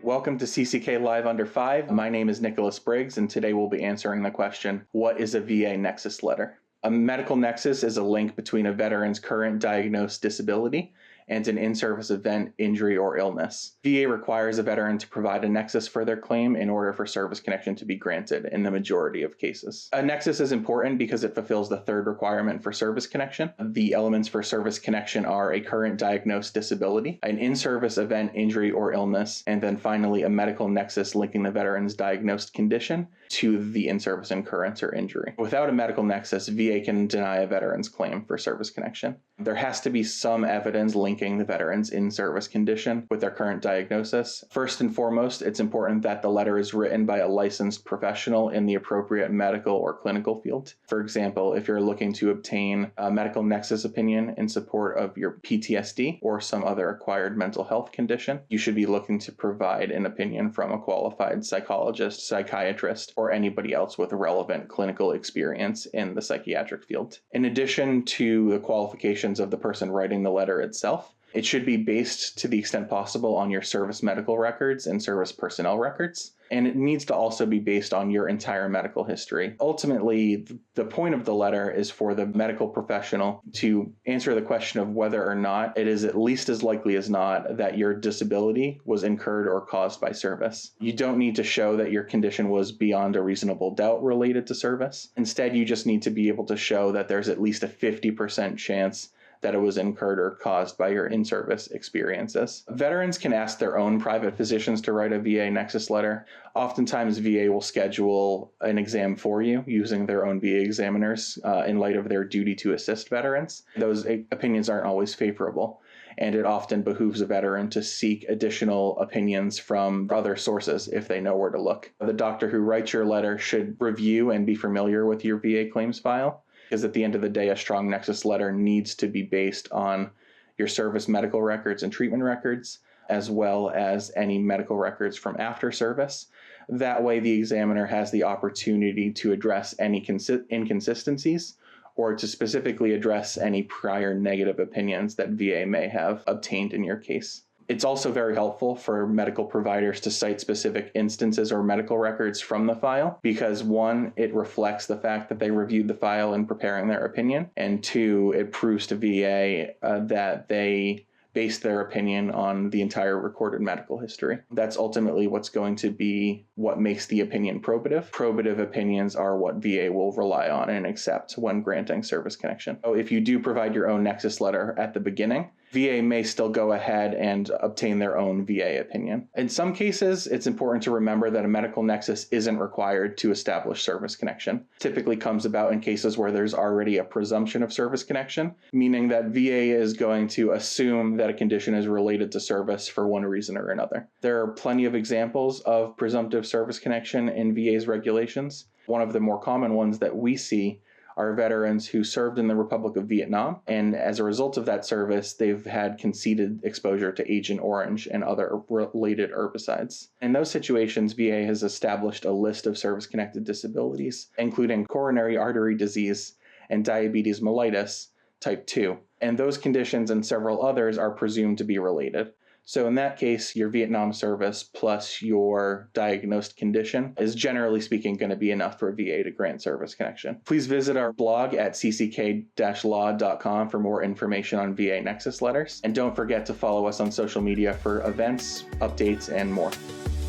Welcome to CCK Live Under 5. My name is Nicholas Briggs, and today we'll be answering the question, what is a VA Nexus Letter? A medical nexus is a link between a veteran's current diagnosed disability and an in-service event, injury, or illness. VA requires a veteran to provide a nexus for their claim in order for service connection to be granted in the majority of cases. A nexus is important because it fulfills the third requirement for service connection. The elements for service connection are a current diagnosed disability, an in-service event, injury, or illness, and then finally a medical nexus linking the veteran's diagnosed condition to the in-service occurrence or injury. Without a medical nexus, VA can deny a veteran's claim for service connection. There has to be some evidence linking the veteran's in-service condition with their current diagnosis. First and foremost, it's important that the letter is written by a licensed professional in the appropriate medical or clinical field. For example, if you're looking to obtain a medical nexus opinion in support of your PTSD or some other acquired mental health condition, you should be looking to provide an opinion from a qualified psychologist, psychiatrist, or anybody else with relevant clinical experience in the psychiatric field. In addition to the qualifications of the person writing the letter itself, it should be based to the extent possible on your service medical records and service personnel records, and it needs to also be based on your entire medical history. Ultimately, the point of the letter is for the medical professional to answer the question of whether or not it is at least as likely as not that your disability was incurred or caused by service. You don't need to show that your condition was beyond a reasonable doubt related to service. Instead, you just need to be able to show that there's at least a 50% chance that it was incurred or caused by your in-service experiences. Veterans can ask their own private physicians to write a VA Nexus letter. Oftentimes, VA will schedule an exam for you using their own VA examiners in light of their duty to assist veterans. Those opinions aren't always favorable, and it often behooves a veteran to seek additional opinions from other sources if they know where to look. The doctor who writes your letter should review and be familiar with your VA claims file, because at the end of the day, a strong nexus letter needs to be based on your service medical records and treatment records, as well as any medical records from after service. That way, the examiner has the opportunity to address any inconsistencies or to specifically address any prior negative opinions that VA may have obtained in your case. It's also very helpful for medical providers to cite specific instances or medical records from the file because, one, it reflects the fact that they reviewed the file in preparing their opinion, and two, it proves to VA that they based their opinion on the entire recorded medical history. That's ultimately what's going to be what makes the opinion probative. Probative opinions are what VA will rely on and accept when granting service connection. So if you do provide your own nexus letter at the beginning, VA may still go ahead and obtain their own VA opinion. In some cases, it's important to remember that a medical nexus isn't required to establish service connection. Typically comes about in cases where there's already a presumption of service connection, meaning that VA is going to assume that a condition is related to service for one reason or another. There are plenty of examples of presumptive service connection in VA's regulations. One of the more common ones that we see are veterans who served in the Republic of Vietnam, and as a result of that service, they've had conceded exposure to Agent Orange and other related herbicides. In those situations, VA has established a list of service-connected disabilities, including coronary artery disease and diabetes mellitus type 2, and those conditions and several others are presumed to be related. So in that case, your Vietnam service plus your diagnosed condition is generally speaking going to be enough for VA to grant service connection. Please visit our blog at cck-law.com for more information on VA Nexus letters. And don't forget to follow us on social media for events, updates, and more.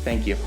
Thank you.